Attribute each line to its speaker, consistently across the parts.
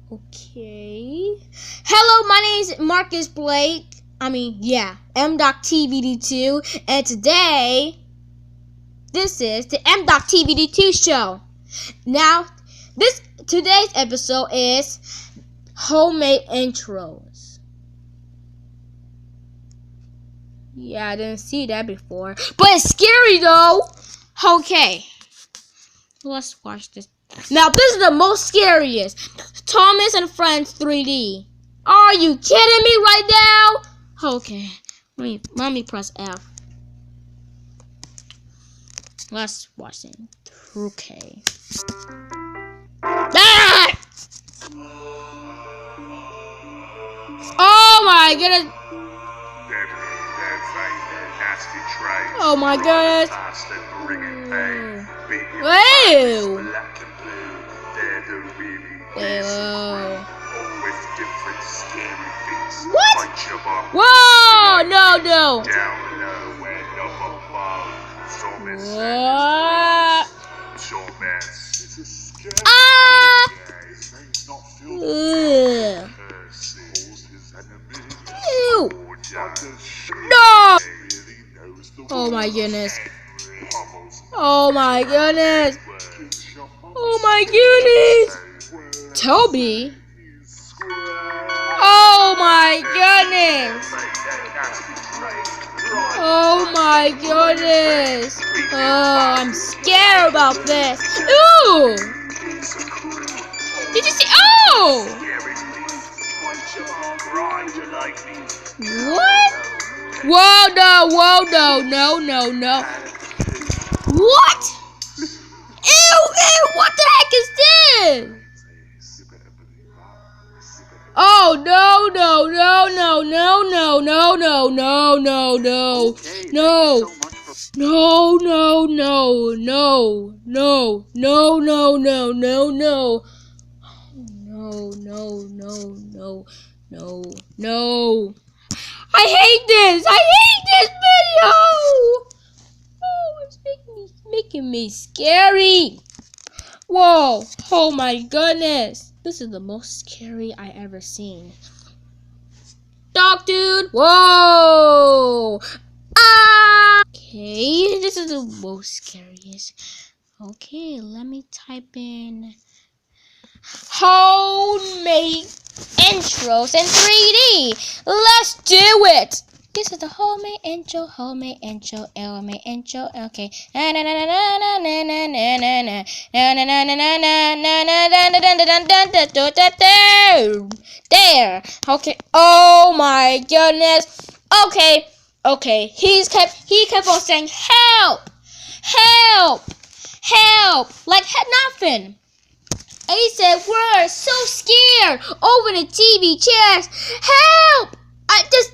Speaker 1: Okay. Hello, my name is Marcus Blake. DocTVD2, and today this is the DocTVD2 show. Now, today's episode is homemade intros. Yeah, I didn't see that before, but it's scary though. Okay, let's watch this. Now, this is the most scariest. Thomas and Friends 3D. Are you kidding me right now? Okay, let me press F. Let's watch it. Okay. Ah! Oh my goodness. Oh my goodness. Whoa. What? Whoa! No. Ew. No! Oh my goodness. Oh my goodness. Oh my goodness. Toby? Oh my goodness. Oh my goodness. Oh, I'm scared about this. Ooh! Did you see? Oh! What? Whoa, no. What? Ew, what the heck is this? Oh, no. No. I hate this video. Oh, it's making me scary. Whoa, oh my goodness. This is the most scary I ever seen. Dog dude, whoa. Okay, this is the most scariest. Okay, let me type in homemade intros in 3D. Let's do it. This is the homemade intro. Okay. There. Okay. Oh my goodness. Okay. He kept on saying help, like nothing. And he said, we're so scared over the TV chairs. Help! Just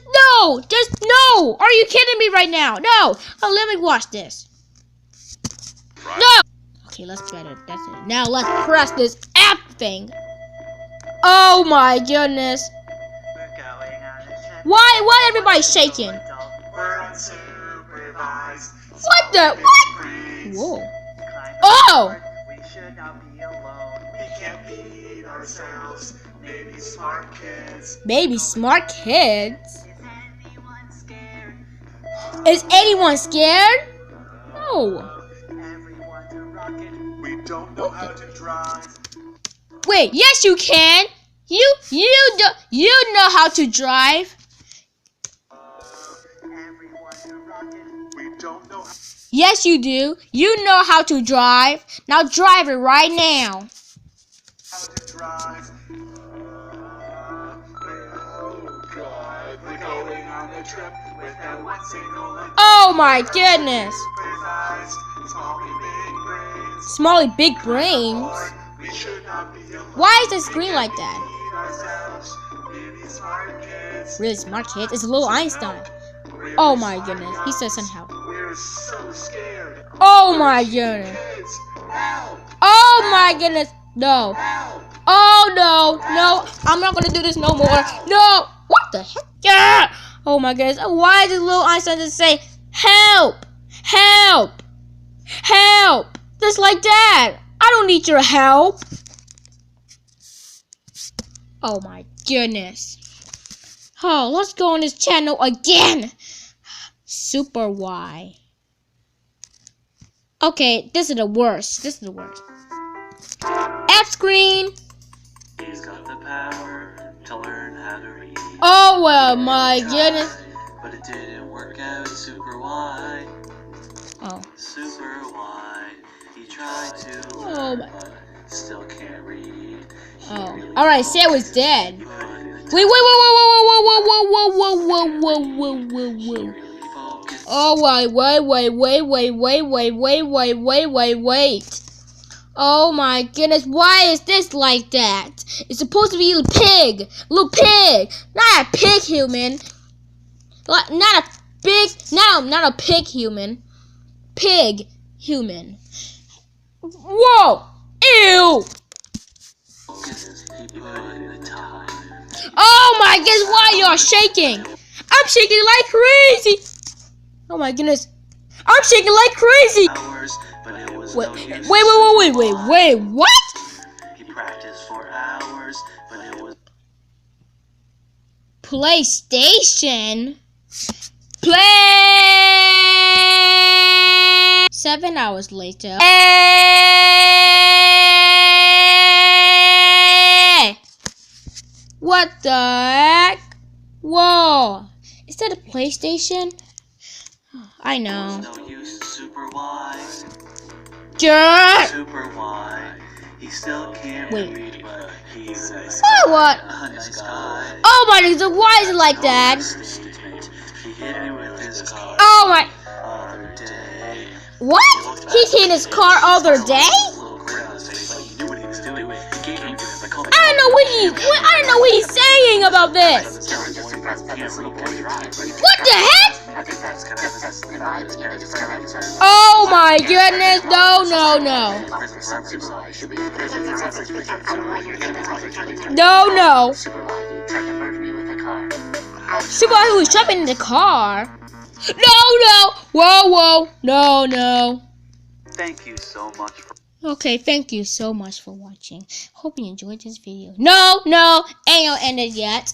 Speaker 1: no. Are you kidding me right now? No. Oh, let me watch this. Right. No. Okay, let's try it. That's it. Now let's press this app thing. Oh my goodness. Why everybody's shaking? What the? What? Whoa. Oh. Baby smart kids? Is anyone scared? No. We don't know how to drive. Wait, yes you can. You know how to drive. Yes you do. You know how to drive. Now drive it right now. Oh my goodness. Smally big brains? Why is the screen like that? Really smart kids? It's a little Einstein. Oh my goodness. He says somehow. Oh my goodness. Oh my goodness. No. Oh no. I'm not gonna do this no more. No. What the heck? Yeah. Oh my goodness. Why does little Einstein just say help? Just like that. I don't need your help. Oh my goodness. Oh, let's go on this channel again. Super Y. Okay, this is the worst. This is the worst. F screen.
Speaker 2: He's got the power to learn how to read.
Speaker 1: Oh well, my goodness.
Speaker 2: But it didn't work out. Super Y.
Speaker 1: Oh.
Speaker 2: Super Y. He tried to
Speaker 1: Oh
Speaker 2: learn,
Speaker 1: my.
Speaker 2: but still can't read.
Speaker 1: Oh. All right, Sam was dead.
Speaker 2: He put in the
Speaker 1: Wait, whoa, whoa, whoa, whoa, whoa, whoa, whoa, whoa, whoa, whoa, whoa.
Speaker 2: really focused.
Speaker 1: Oh wait. Oh my goodness, why is this like that? It's supposed to be a pig, not a pig human. Not a big, no, not a pig human. Pig human. Whoa, ew.
Speaker 2: He put in the time.
Speaker 1: Oh my goodness, why y'all shaking? I'm shaking like crazy. Oh my goodness, I'm shaking like crazy.
Speaker 2: Hours, but it was
Speaker 1: Wait,
Speaker 2: no use.
Speaker 1: wait, what?
Speaker 2: He practiced for hours, but it was
Speaker 1: PlayStation? 7 hours later. What the heck? Whoa. Is that a PlayStation? I know.
Speaker 2: no use. Super wise.
Speaker 1: Jerk!
Speaker 2: Super wise. He still can't
Speaker 1: Wait.
Speaker 2: read, but he's a nice
Speaker 1: What?
Speaker 2: a nice guy.
Speaker 1: Oh my goodness, why is it like that?
Speaker 2: He hit me with his car
Speaker 1: Oh my.
Speaker 2: other day.
Speaker 1: What? He hit his car other day?
Speaker 2: Little grin on his face, like he knew what he was doing. He gave me this. I called
Speaker 1: I don't know what he's saying about this. What the heck? Oh my goodness, no. No. Somebody who was jumping in the car. No. Whoa. No.
Speaker 2: Thank you so much for
Speaker 1: Okay, thank you so much for watching. Hope you enjoyed this video. No, ain't ended yet.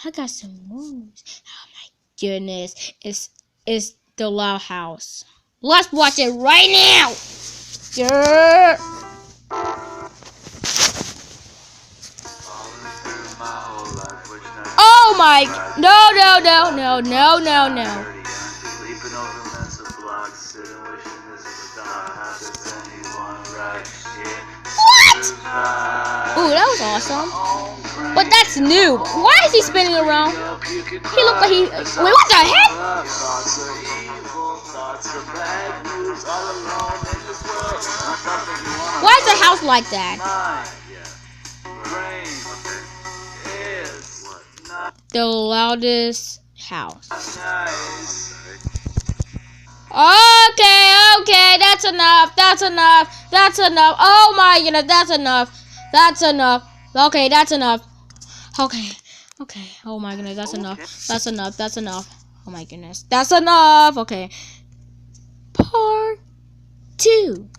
Speaker 1: I got some moves. Oh my goodness. It's the Loud House. Let's watch it right now. Yeah. Oh my, no.
Speaker 2: Sleeping over mess of blocks, sitting wishing this was a doghouse. If anyone right here.
Speaker 1: What? Ooh, that was awesome. But that's new. Why is he spinning around? He looked like he. Wait, what the heck?
Speaker 2: Thoughts are evil, thoughts are bad news, all alone in this world. Nothing you want.
Speaker 1: Why is the house like that?
Speaker 2: Brain is not
Speaker 1: The loudest house.
Speaker 2: nice.
Speaker 1: Okay, that's enough. Oh my goodness, that's enough. Okay, that's enough. Okay. Oh my goodness, that's enough. Oh my goodness, that's enough. Okay. Part 2.